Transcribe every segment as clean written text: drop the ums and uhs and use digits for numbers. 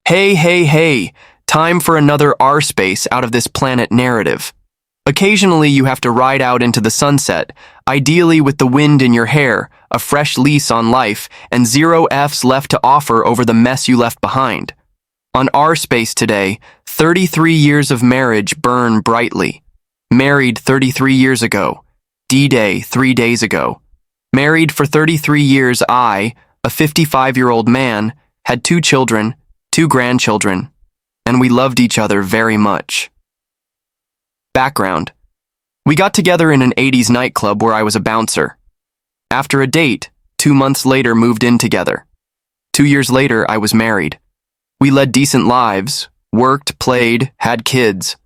Hey, hey, hey, time for another R-space out of this planet narrative. Occasionally you have to ride out into the sunset, ideally with the wind in your hair, a fresh lease on life, and zero Fs left to offer over the mess you left behind. On R-space today, 33 years of marriage burn brightly. Married 33 years ago. D-Day 3 days ago. Married for 33 years, I, a 55-year-old man, had 2 children, 2 grandchildren, and we loved each other very much. Background. We got together in an 80s nightclub where I was a bouncer. After a date, 2 months later moved in together. 2 years later, I was married. We led decent lives, worked, played, had kids.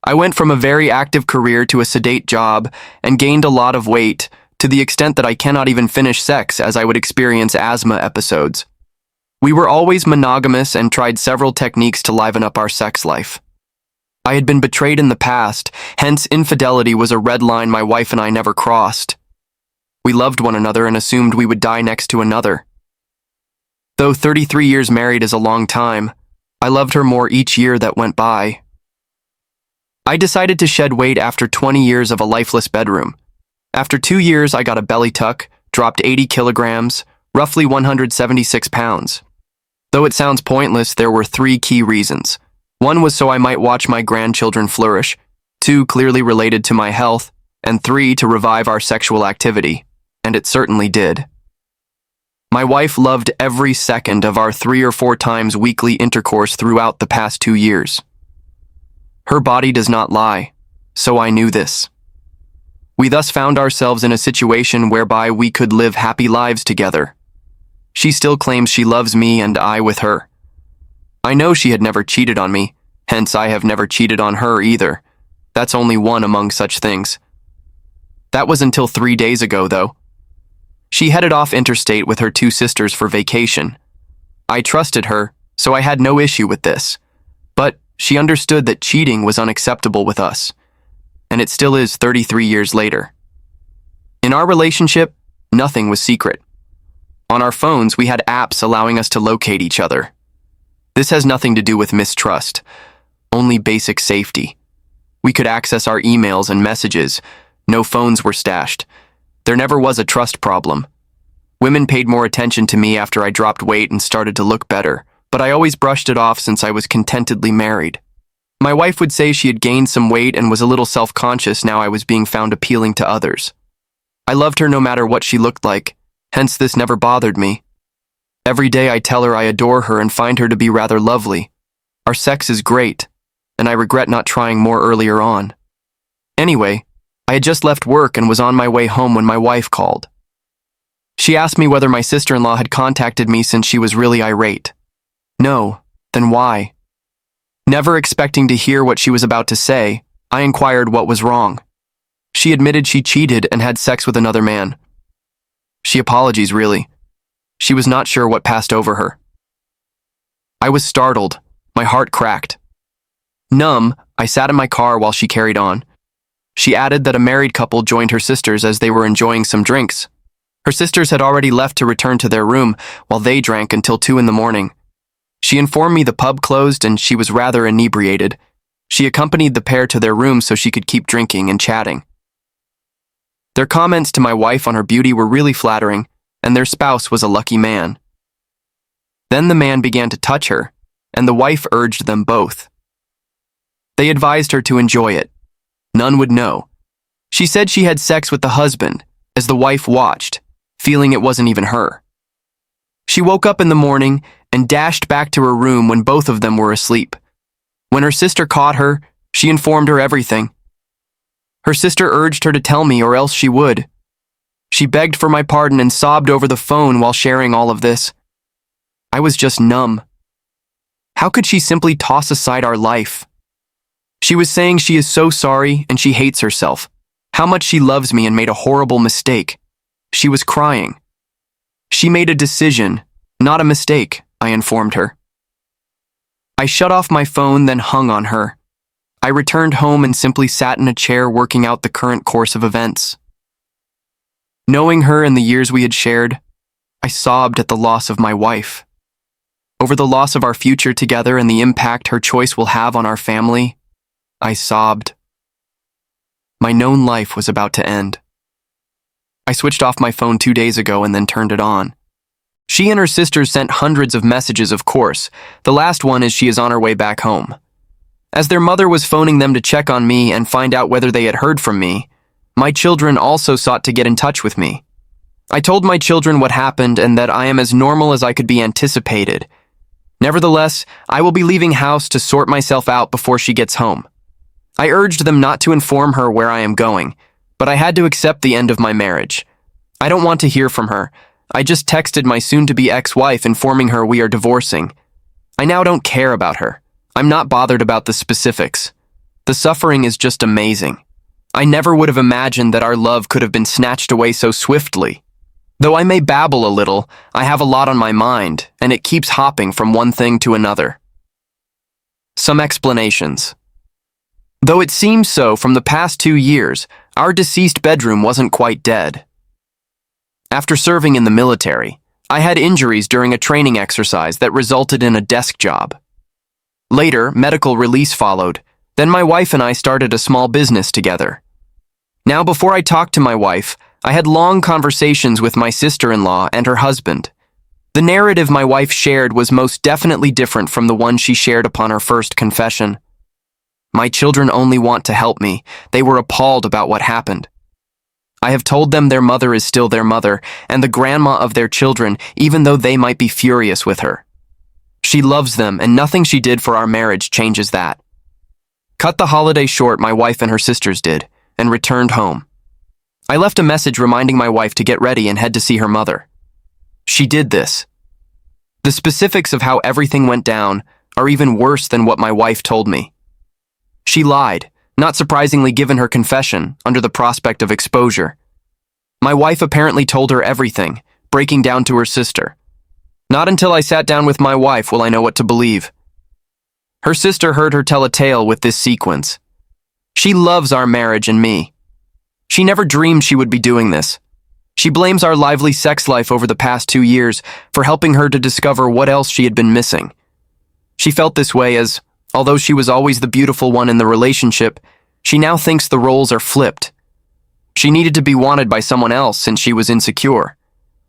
I went from a very active career to a sedate job and gained a lot of weight to the extent that I cannot even finish sex as I would experience asthma episodes. We were always monogamous and tried several techniques to liven up our sex life. I had been betrayed in the past, hence infidelity was a red line my wife and I never crossed. We loved one another and assumed we would die next to another. Though 33 years married is a long time, I loved her more each year that went by. I decided to shed weight after 20 years of a lifeless bedroom. After 2 years, I got a belly tuck, dropped 80 kilograms, roughly 176 pounds. Though it sounds pointless, there were 3 key reasons. 1 was so I might watch my grandchildren flourish, 2 clearly related to my health, and 3 to revive our sexual activity, and it certainly did. My wife loved every second of our 3 or 4 times weekly intercourse throughout the past 2 years. Her body does not lie, so I knew this. We thus found ourselves in a situation whereby we could live happy lives together. She still claims she loves me and I with her. I know she had never cheated on me, hence I have never cheated on her either. That's only one among such things. That was until 3 days ago, though. She headed off interstate with her 2 sisters for vacation. I trusted her, so I had no issue with this. But she understood that cheating was unacceptable with us, and it still is 33 years later. In our relationship, nothing was secret. On our phones, we had apps allowing us to locate each other. This has nothing to do with mistrust, only basic safety. We could access our emails and messages. No phones were stashed. There never was a trust problem. Women paid more attention to me after I dropped weight and started to look better, but I always brushed it off since I was contentedly married. My wife would say she had gained some weight and was a little self-conscious now I was being found appealing to others. I loved her no matter what she looked like, hence this never bothered me. Every day I tell her I adore her and find her to be rather lovely. Our sex is great, and I regret not trying more earlier on. Anyway, I had just left work and was on my way home when my wife called. She asked me whether my sister-in-law had contacted me since she was really irate. No, then why? Never expecting to hear what she was about to say, I inquired what was wrong. She admitted she cheated and had sex with another man. She apologized, really. She was not sure what passed over her. I was startled. My heart cracked. Numb, I sat in my car while she carried on. She added that a married couple joined her sisters as they were enjoying some drinks. Her sisters had already left to return to their room while they drank until 2 in the morning. She informed me the pub closed and she was rather inebriated. She accompanied the pair to their room so she could keep drinking and chatting. Their comments to my wife on her beauty were really flattering, and their spouse was a lucky man. Then the man began to touch her, and the wife urged them both. They advised her to enjoy it. None would know. She said she had sex with the husband, as the wife watched, feeling it wasn't even her. She woke up in the morning and dashed back to her room when both of them were asleep. When her sister caught her, she informed her everything. Her sister urged her to tell me or else she would. She begged for my pardon and sobbed over the phone while sharing all of this. I was just numb. How could she simply toss aside our life? She was saying she is so sorry and she hates herself, how much she loves me and made a horrible mistake. She was crying. She made a decision, not a mistake, I informed her. I shut off my phone, then hung on her. I returned home and simply sat in a chair working out the current course of events. Knowing her and the years we had shared, I sobbed at the loss of my wife. over the loss of our future together and the impact her choice will have on our family. I sobbed. My known life was about to end. I switched off my phone 2 days ago and then turned it on. She and her sisters sent hundreds of messages, of course. The last one is she is on her way back home. As their mother was phoning them to check on me and find out whether they had heard from me, my children also sought to get in touch with me. I told my children what happened and that I am as normal as I could be anticipated. Nevertheless, I will be leaving house to sort myself out before she gets home. I urged them not to inform her where I am going, but I had to accept the end of my marriage. I don't want to hear from her. I just texted my soon-to-be ex-wife informing her we are divorcing. I now don't care about her. I'm not bothered about the specifics. The suffering is just amazing. I never would have imagined that our love could have been snatched away so swiftly. Though I may babble a little, I have a lot on my mind, and it keeps hopping from one thing to another. Some explanations. Though it seems so from the past 2 years, our deceased bedroom wasn't quite dead. After serving in the military, I had injuries during a training exercise that resulted in a desk job. Later, medical release followed. Then my wife and I started a small business together. Now, before I talked to my wife, I had long conversations with my sister-in-law and her husband. The narrative my wife shared was most definitely different from the one she shared upon her first confession. My children only want to help me. They were appalled about what happened. I have told them their mother is still their mother and the grandma of their children, even though they might be furious with her. She loves them, and nothing she did for our marriage changes that. Cut the holiday short, my wife and her sisters did, and returned home. I left a message reminding my wife to get ready and head to see her mother. She did this. The specifics of how everything went down are even worse than what my wife told me. She lied, not surprisingly given her confession, under the prospect of exposure. My wife apparently told her everything, breaking down to her sister. Not until I sat down with my wife will I know what to believe. Her sister heard her tell a tale with this sequence. She loves our marriage and me. She never dreamed she would be doing this. She blames our lively sex life over the past 2 years for helping her to discover what else she had been missing. She felt this way as, although she was always the beautiful one in the relationship, she now thinks the roles are flipped. She needed to be wanted by someone else since she was insecure.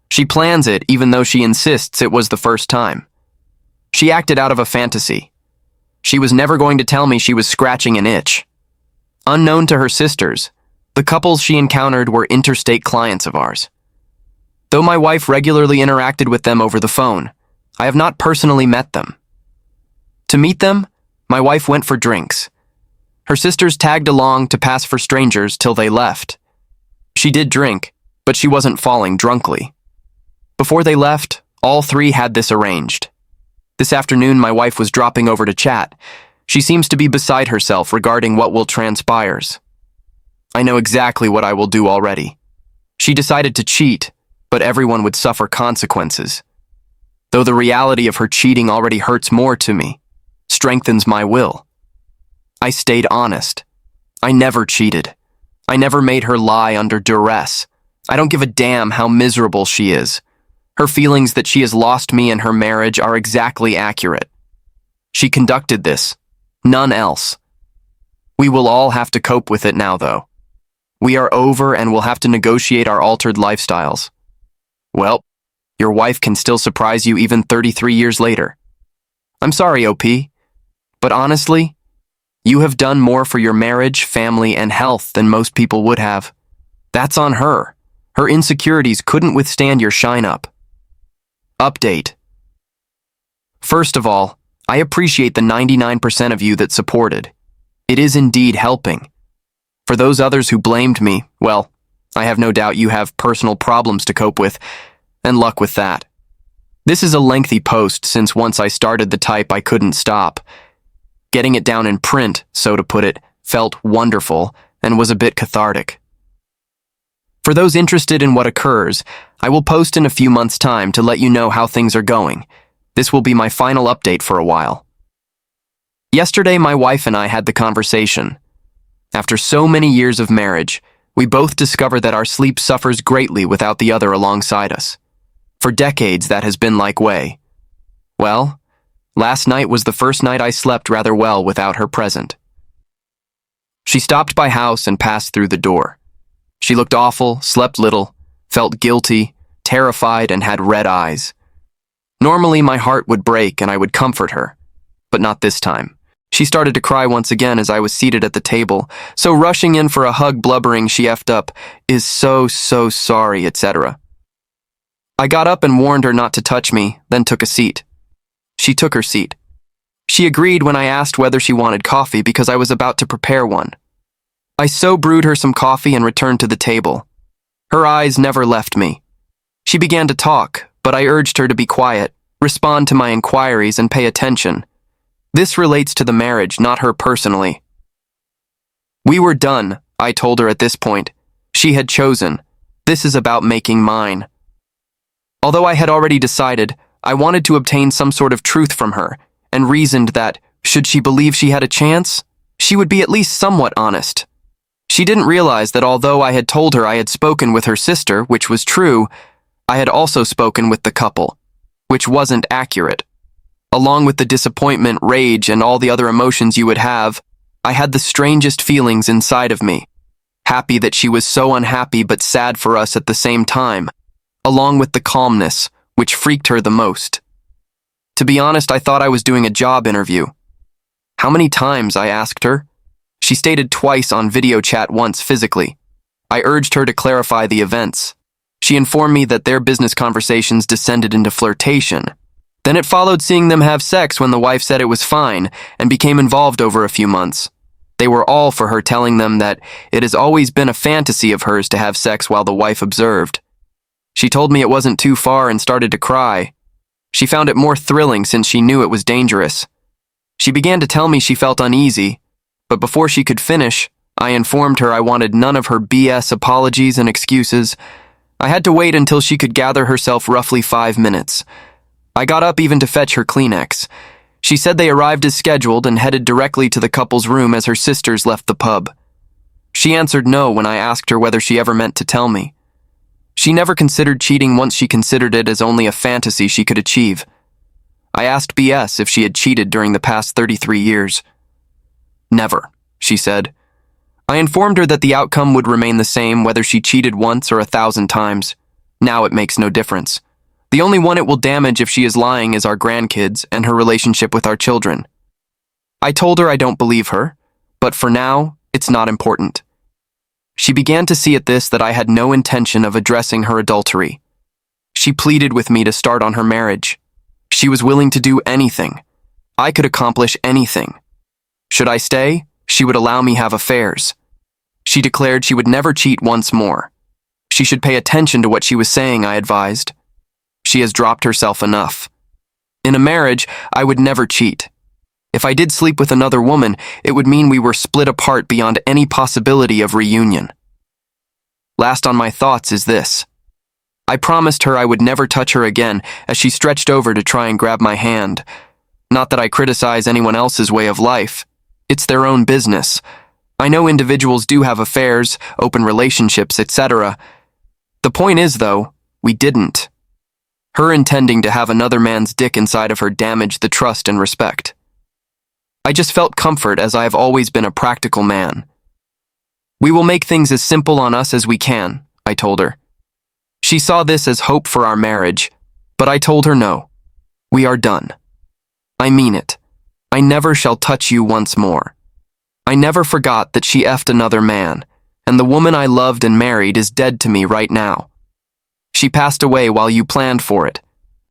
She plans it even though she insists it was the first time. She acted out of a fantasy. She was never going to tell me she was scratching an itch. Unknown to her sisters, the couples she encountered were interstate clients of ours. Though my wife regularly interacted with them over the phone, I have not personally met them. To meet them, my wife went for drinks. Her sisters tagged along to pass for strangers till they left. She did drink, but she wasn't falling drunkly. Before they left, all 3 had this arranged. This afternoon, my wife was dropping over to chat. She seems to be beside herself regarding what will transpires. I know exactly what I will do already. She decided to cheat, but everyone would suffer consequences. Though the reality of her cheating already hurts more to me, strengthens my will. I stayed honest. I never cheated. I never made her lie under duress. I don't give a damn how miserable she is. Her feelings that she has lost me and her marriage are exactly accurate. She conducted this, none else. We will all have to cope with it now, though. We are over and will have to negotiate our altered lifestyles. Well, your wife can still surprise you even 33 years later. I'm sorry, OP, but honestly, you have done more for your marriage, family, and health than most people would have. That's on her. Her insecurities couldn't withstand your shine up. Update. First of all, I appreciate the 99% of you that supported. It is indeed helping. For those others who blamed me, well, I have no doubt you have personal problems to cope with, and luck with that. This is a lengthy post since once I started the type I couldn't stop. Getting it down in print, so to put it, felt wonderful and was a bit cathartic. For those interested in what occurs, I will post in a few months' time to let you know how things are going. This will be my final update for a while. Yesterday, my wife and I had the conversation. After so many years of marriage, we both discover that our sleep suffers greatly without the other alongside us. For decades, that has been like way. Well, Last night was the first night I slept rather well without her present. She stopped by house and passed through the door. She looked awful, slept little, felt guilty, terrified, and had red eyes. Normally, my heart would break and I would comfort her, but not this time. She started to cry once again as I was seated at the table, so rushing in for a hug, blubbering she effed up, "Is so sorry," etc. I got up and warned her not to touch me, then took a seat. She took her seat. She agreed when I asked whether she wanted coffee because I was about to prepare one. I so brewed her some coffee and returned to the table. Her eyes never left me. She began to talk, but I urged her to be quiet, respond to my inquiries, and pay attention. This relates to the marriage, not her personally. We were done, I told her at this point. She had chosen. This is about making mine. Although I had already decided, I wanted to obtain some sort of truth from her, and reasoned that, should she believe she had a chance, she would be at least somewhat honest. She didn't realize that although I had told her I had spoken with her sister, which was true, I had also spoken with the couple, which wasn't accurate. Along with the disappointment, rage, and all the other emotions you would have, I had the strangest feelings inside of me. Happy that she was so unhappy but sad for us at the same time, along with the calmness, which freaked her the most. To be honest, I thought I was doing a job interview. How many times, I asked her. She stated twice on video chat, once physically. I urged her to clarify the events. She informed me that their business conversations descended into flirtation. Then it followed seeing them have sex when the wife said it was fine and became involved over a few months. They were all for her telling them that it has always been a fantasy of hers to have sex while the wife observed. She told me it wasn't too far and started to cry. She found it more thrilling since she knew it was dangerous. She began to tell me she felt uneasy, but before she could finish, I informed her I wanted none of her BS apologies and excuses. I had to wait until she could gather herself roughly 5 minutes. I got up even to fetch her Kleenex. She said they arrived as scheduled and headed directly to the couple's room as her sisters left the pub. She answered no when I asked her whether she ever meant to tell me. She never considered cheating once she considered it as only a fantasy she could achieve. I asked BS if she had cheated during the past 33 years. Never, she said. I informed her that the outcome would remain the same whether she cheated once or 1,000 times. Now it makes no difference. The only one it will damage if she is lying is our grandkids and her relationship with our children. I told her I don't believe her, but for now, it's not important. She began to see at this that I had no intention of addressing her adultery. She pleaded with me to start on her marriage. She was willing to do anything. I could accomplish anything. Should I stay, she would allow me have affairs. She declared she would never cheat once more. She should pay attention to what she was saying, I advised. She has dropped herself enough. In a marriage, I would never cheat. If I did sleep with another woman, it would mean we were split apart beyond any possibility of reunion. Last on my thoughts is this. I promised her I would never touch her again as she stretched over to try and grab my hand. Not that I criticize anyone else's way of life. It's their own business. I know individuals do have affairs, open relationships, etc. The point is, though, we didn't. Her intending to have another man's dick inside of her damaged the trust and respect. I just felt comfort as I have always been a practical man. We will make things as simple on us as we can, I told her. She saw this as hope for our marriage, but I told her no. We are done. I mean it. I never shall touch you once more. I never forgot that she effed another man, and the woman I loved and married is dead to me right now. She passed away while you planned for it,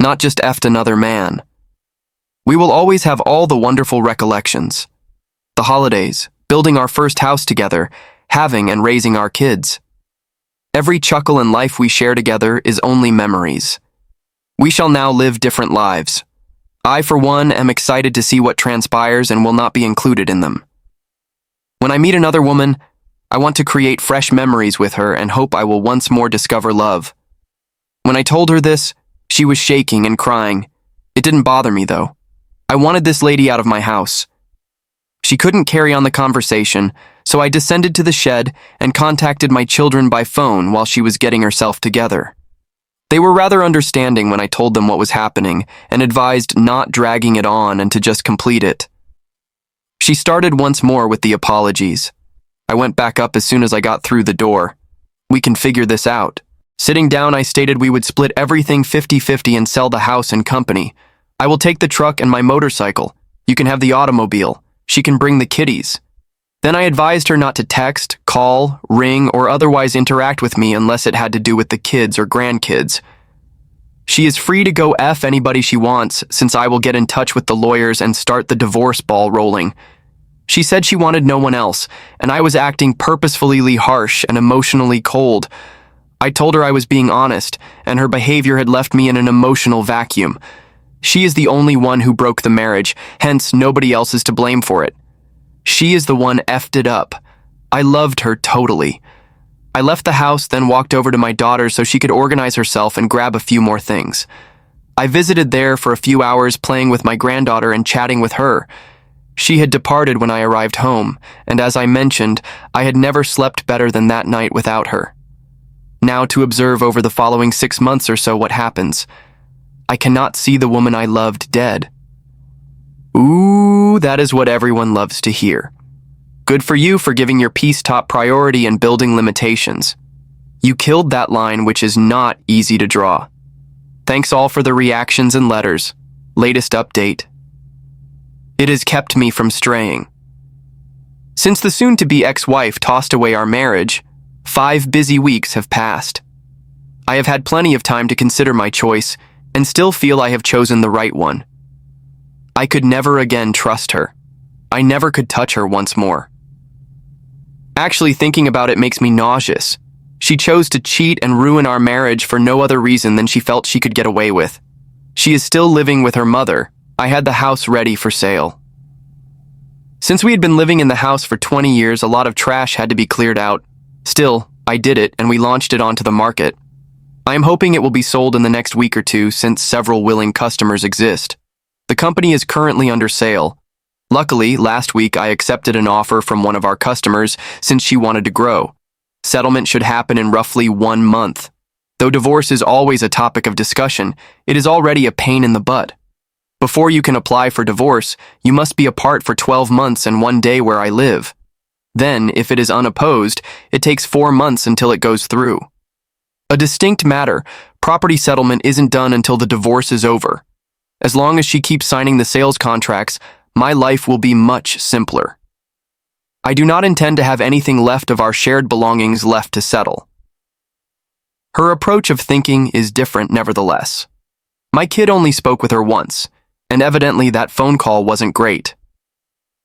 not just effed another man. We will always have all the wonderful recollections. The holidays, building our first house together, having and raising our kids. Every chuckle in life we share together is only memories. We shall now live different lives. I, for one, am excited to see what transpires and will not be included in them. When I meet another woman, I want to create fresh memories with her and hope I will once more discover love. When I told her this, she was shaking and crying. It didn't bother me, though. I wanted this lady out of my house. She couldn't carry on the conversation, so I descended to the shed and contacted my children by phone while she was getting herself together. They were rather understanding when I told them what was happening and advised not dragging it on and to just complete it. She started once more with the apologies. I went back up as soon as I got through the door. We can figure this out. Sitting down, I stated we would split everything 50-50 and sell the house and company. I will take the truck and my motorcycle. You can have the automobile. She can bring the kiddies. Then I advised her not to text, call, ring, or otherwise interact with me unless it had to do with the kids or grandkids. She is free to go F anybody she wants, since I will get in touch with the lawyers and start the divorce ball rolling. She said she wanted no one else, and I was acting purposefully harsh and emotionally cold. I told her I was being honest, and her behavior had left me in an emotional vacuum. She is the only one who broke the marriage, hence nobody else is to blame for it. She is the one effed it up. I loved her totally. I left the house, then walked over to my daughter so she could organize herself and grab a few more things. I visited there for a few hours, playing with my granddaughter and chatting with her. She had departed when I arrived home, and as I mentioned, I had never slept better than that night without her. Now to observe over the following 6 months or so what happens. I cannot see the woman I loved dead. Ooh, that is what everyone loves to hear. Good for you for giving your peace top priority and building limitations. You killed that line, which is not easy to draw. Thanks all for the reactions and letters. Latest update. It has kept me from straying. Since the soon-to-be ex-wife tossed away our marriage, 5 busy weeks have passed. I have had plenty of time to consider my choice and still feel I have chosen the right one. I could never again trust her. I never could touch her once more. Actually, thinking about it makes me nauseous. She chose to cheat and ruin our marriage for no other reason than she felt she could get away with. She is still living with her mother. I had the house ready for sale. Since we had been living in the house for 20 years, a lot of trash had to be cleared out. Still, I did it and we launched it onto the market. I am hoping it will be sold in the next week or two since several willing customers exist. The company is currently under sale. Luckily, last week I accepted an offer from one of our customers since she wanted to grow. Settlement should happen in roughly 1 month. Though divorce is always a topic of discussion, it is already a pain in the butt. Before you can apply for divorce, you must be apart for 12 months and 1 day where I live. Then, if it is unopposed, it takes 4 months until it goes through. A distinct matter, property settlement isn't done until the divorce is over. As long as she keeps signing the sales contracts, my life will be much simpler. I do not intend to have anything left of our shared belongings left to settle. Her approach of thinking is different nevertheless. My kid only spoke with her once, and evidently that phone call wasn't great.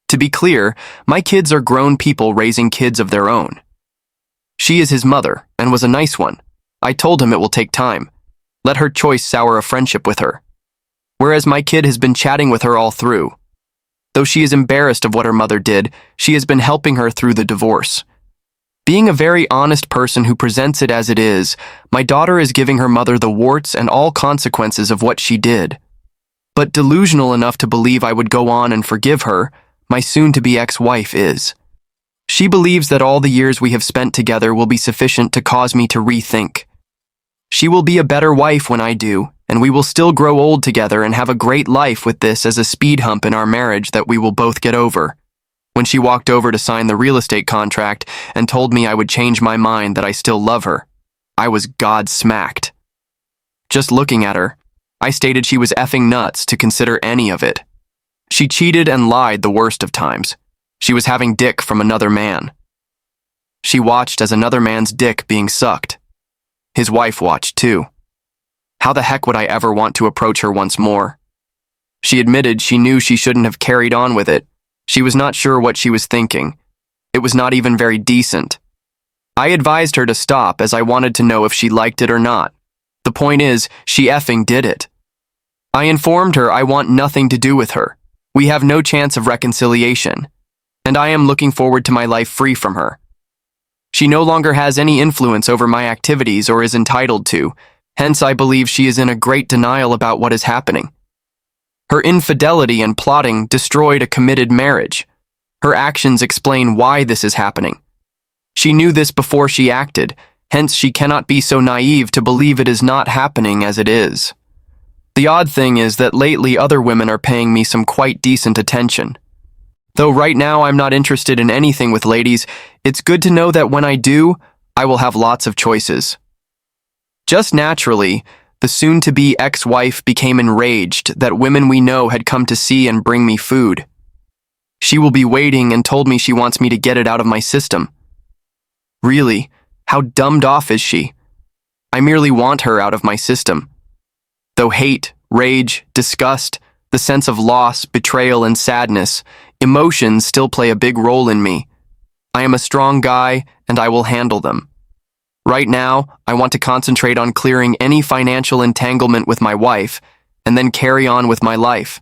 To be clear, my kids are grown people raising kids of their own. She is his mother, and was a nice one. I told him it will take time. Let her choice sour a friendship with her. Whereas my kid has been chatting with her all through. Though she is embarrassed of what her mother did, she has been helping her through the divorce. Being a very honest person who presents it as it is, my daughter is giving her mother the warts and all consequences of what she did. But delusional enough to believe I would go on and forgive her, my soon-to-be ex-wife is. She believes that all the years we have spent together will be sufficient to cause me to rethink. She will be a better wife when I do, and we will still grow old together and have a great life with this as a speed hump in our marriage that we will both get over. When she walked over to sign the real estate contract and told me I would change my mind that I still love her, I was God-smacked. Just looking at her, I stated she was effing nuts to consider any of it. She cheated and lied the worst of times. She was having dick from another man. She watched as another man's dick being sucked. His wife watched too. How the heck would I ever want to approach her once more? She admitted she knew she shouldn't have carried on with it. She was not sure what she was thinking. It was not even very decent. I advised her to stop as I wanted to know if she liked it or not. The point is, she effing did it. I informed her I want nothing to do with her. We have no chance of reconciliation, and I am looking forward to my life free from her. She no longer has any influence over my activities or is entitled to, hence I believe she is in a great denial about what is happening. Her infidelity and plotting destroyed a committed marriage. Her actions explain why this is happening. She knew this before she acted, Hence, she cannot be so naive to believe it is not happening as it is. The odd thing is that lately other women are paying me some quite decent attention. Though right now I'm not interested in anything with ladies, it's good to know that when I do, I will have lots of choices. Just naturally, the soon-to-be ex-wife became enraged that women we know had come to see and bring me food. She will be waiting and told me she wants me to get it out of my system. Really, how dumbed off is she? I merely want her out of my system. Though hate, rage, disgust, the sense of loss, betrayal, and sadness, emotions still play a big role in me. I am a strong guy, and I will handle them. Right now, I want to concentrate on clearing any financial entanglement with my wife, and then carry on with my life.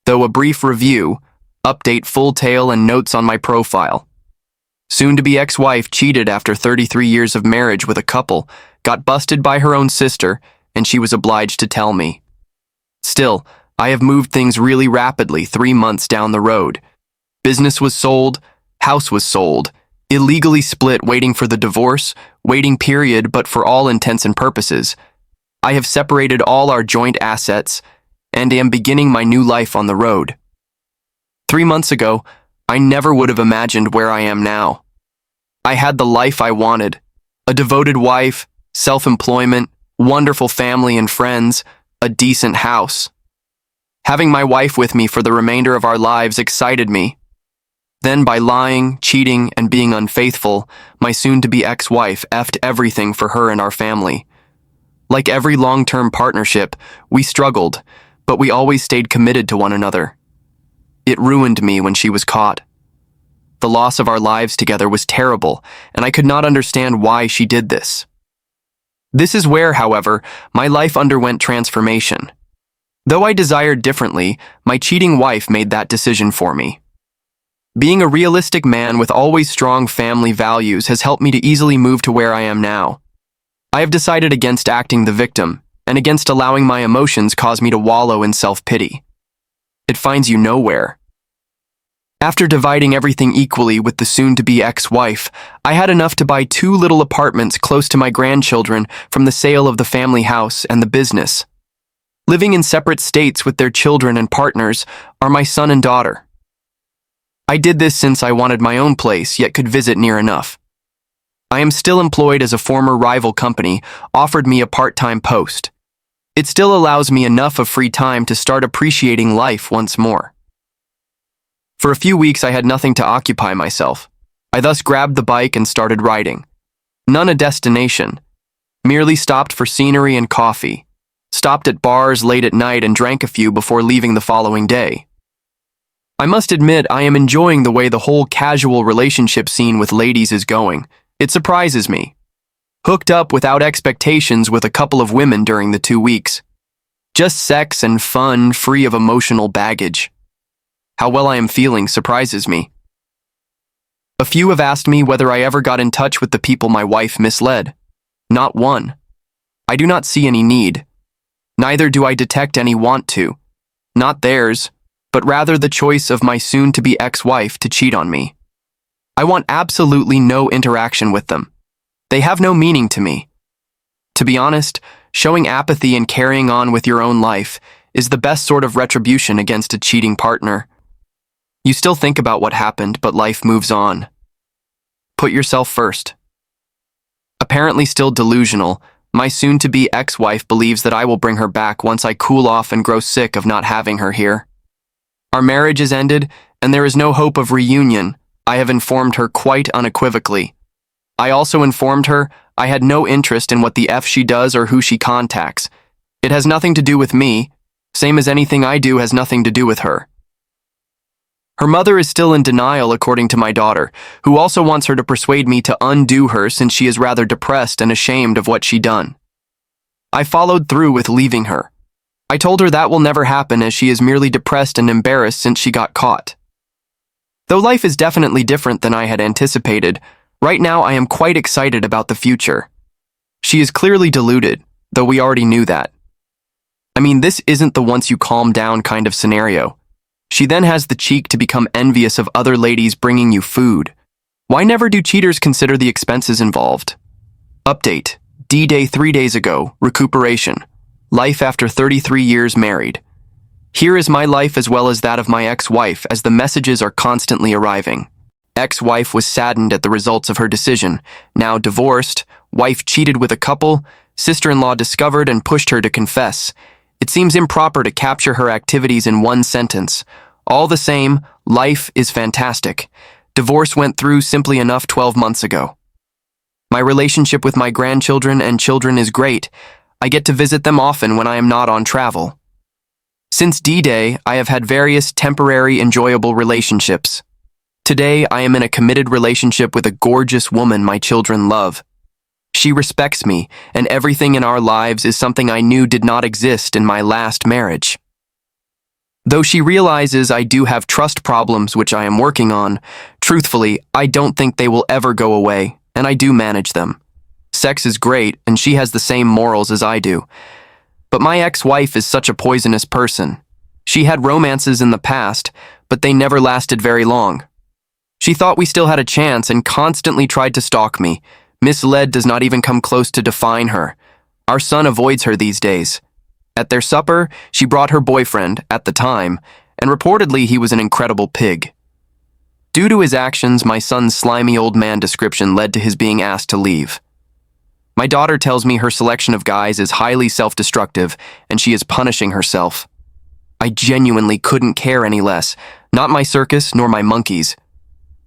Though a brief review, update full tale and notes on my profile. Soon-to-be ex-wife cheated after 33 years of marriage with a couple, got busted by her own sister, and she was obliged to tell me. Still, I have moved things really rapidly 3 months down the road. Business was sold, house was sold, illegally split waiting for the divorce, waiting period but for all intents and purposes. I have separated all our joint assets and am beginning my new life on the road. 3 months ago, I never would have imagined where I am now. I had the life I wanted, a devoted wife, self-employment, wonderful family and friends, a decent house. Having my wife with me for the remainder of our lives excited me. Then by lying, cheating, and being unfaithful, my soon-to-be ex-wife effed everything for her and our family. Like every long-term partnership, we struggled, but we always stayed committed to one another. It ruined me when she was caught. The loss of our lives together was terrible, and I could not understand why she did this. This is where, however, my life underwent transformation. Though I desired differently, my cheating wife made that decision for me. Being a realistic man with always strong family values has helped me to easily move to where I am now. I have decided against acting the victim, and against allowing my emotions cause me to wallow in self-pity. It finds you nowhere. After dividing everything equally with the soon-to-be ex-wife, I had enough to buy 2 little apartments close to my grandchildren from the sale of the family house and the business. Living in separate states with their children and partners are my son and daughter. I did this since I wanted my own place, yet could visit near enough. I am still employed as a former rival company offered me a part-time post. It still allows me enough of free time to start appreciating life once more. For a few weeks I had nothing to occupy myself. I thus grabbed the bike and started riding. None a destination. Merely stopped for scenery and coffee. Stopped at bars late at night and drank a few before leaving the following day. I must admit I am enjoying the way the whole casual relationship scene with ladies is going. It surprises me. Hooked up without expectations with a couple of women during the 2 weeks. Just sex and fun, free of emotional baggage. How well I am feeling surprises me. A few have asked me whether I ever got in touch with the people my wife misled. Not one. I do not see any need. Neither do I detect any want to. Not theirs, but rather the choice of my soon-to-be ex-wife to cheat on me. I want absolutely no interaction with them. They have no meaning to me. To be honest, showing apathy and carrying on with your own life is the best sort of retribution against a cheating partner. You still think about what happened, but life moves on. Put yourself first. Apparently still delusional, my soon-to-be ex-wife believes that I will bring her back once I cool off and grow sick of not having her here. Our marriage is ended, and there is no hope of reunion. I have informed her quite unequivocally. I also informed her I had no interest in what the F she does or who she contacts. It has nothing to do with me, same as anything I do has nothing to do with her. Her mother is still in denial according to my daughter, who also wants her to persuade me to undo her since she is rather depressed and ashamed of what she done. I followed through with leaving her. I told her that will never happen as she is merely depressed and embarrassed since she got caught. Though life is definitely different than I had anticipated, right now I am quite excited about the future. She is clearly deluded, though we already knew that. I mean, this isn't the once you calm down kind of scenario. She then has the cheek to become envious of other ladies bringing you food. Why never do cheaters consider the expenses involved? Update. D-Day 3 days ago. Recuperation. Life after 33 years married. Here is my life as well as that of my ex-wife, as the messages are constantly arriving. Ex-wife was saddened at the results of her decision. Now divorced, wife cheated with a couple, sister-in-law discovered and pushed her to confess. It seems improper to capture her activities in one sentence. All the same, life is fantastic. Divorce went through simply enough 12 months ago. My relationship with my grandchildren and children is great. I get to visit them often when I am not on travel. Since D-Day, I have had various temporary, enjoyable relationships. Today, I am in a committed relationship with a gorgeous woman my children love. She respects me, and everything in our lives is something I knew did not exist in my last marriage. Though she realizes I do have trust problems which I am working on, truthfully, I don't think they will ever go away, and I do manage them. Sex is great, and she has the same morals as I do. But my ex-wife is such a poisonous person. She had romances in the past, but they never lasted very long. She thought we still had a chance and constantly tried to stalk me. Misled does not even come close to define her. Our son avoids her these days. At their supper, she brought her boyfriend, at the time, and reportedly he was an incredible pig. Due to his actions, my son's slimy old man description led to his being asked to leave. My daughter tells me her selection of guys is highly self-destructive, and she is punishing herself. I genuinely couldn't care any less, not my circus nor my monkeys.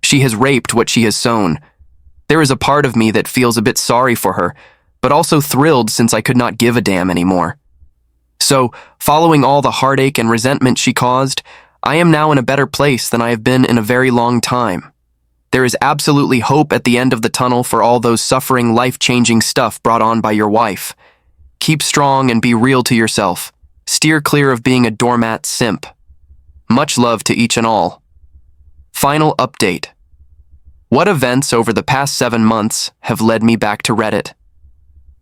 She has raped what she has sown. There is a part of me that feels a bit sorry for her, but also thrilled since I could not give a damn anymore. So, following all the heartache and resentment she caused, I am now in a better place than I have been in a very long time. There is absolutely hope at the end of the tunnel for all those suffering, life-changing stuff brought on by your wife. Keep strong and be real to yourself. Steer clear of being a doormat simp. Much love to each and all. Final update. What events over the past 7 months have led me back to Reddit?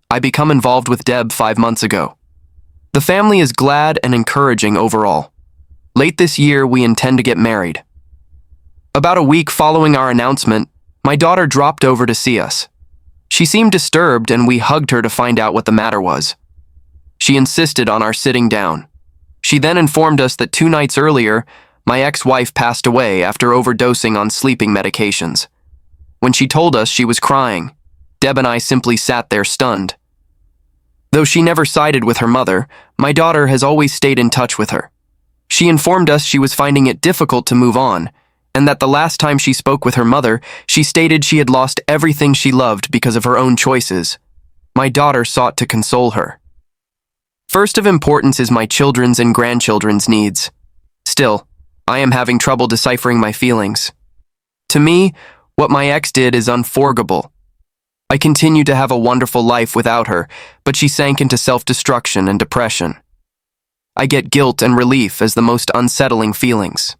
I become involved with Deb 5 months ago. The family is glad and encouraging overall. Late this year, we intend to get married. About a week following our announcement, my daughter dropped over to see us. She seemed disturbed and we hugged her to find out what the matter was. She insisted on our sitting down. She then informed us that 2 nights earlier, my ex-wife passed away after overdosing on sleeping medications. When she told us she was crying, Deb and I simply sat there stunned. Though she never sided with her mother, my daughter has always stayed in touch with her. She informed us she was finding it difficult to move on, and that the last time she spoke with her mother, she stated she had lost everything she loved because of her own choices. My daughter sought to console her. First of importance is my children's and grandchildren's needs. Still, I am having trouble deciphering my feelings. To me, what my ex did is unforgivable. I continue to have a wonderful life without her, but she sank into self-destruction and depression. I get guilt and relief as the most unsettling feelings.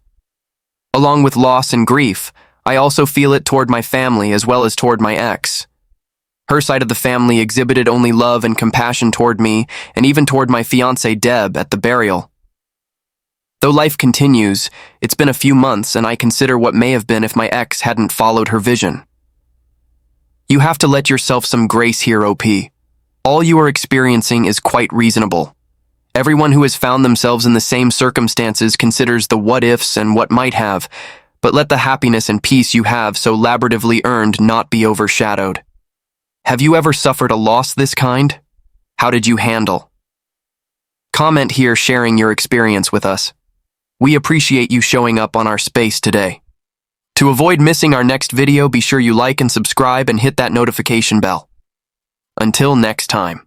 Along with loss and grief, I also feel it toward my family as well as toward my ex. Her side of the family exhibited only love and compassion toward me and even toward my fiancée Deb at the burial. Though life continues, it's been a few months and I consider what may have been if my ex hadn't followed her vision. You have to let yourself some grace here, OP. All you are experiencing is quite reasonable. Everyone who has found themselves in the same circumstances considers the what-ifs and what might have, but let the happiness and peace you have so laboratively earned not be overshadowed. Have you ever suffered a loss this kind? How did you handle? Comment here sharing your experience with us. We appreciate you showing up on our space today. To avoid missing our next video, be sure you like and subscribe and hit that notification bell. Until next time.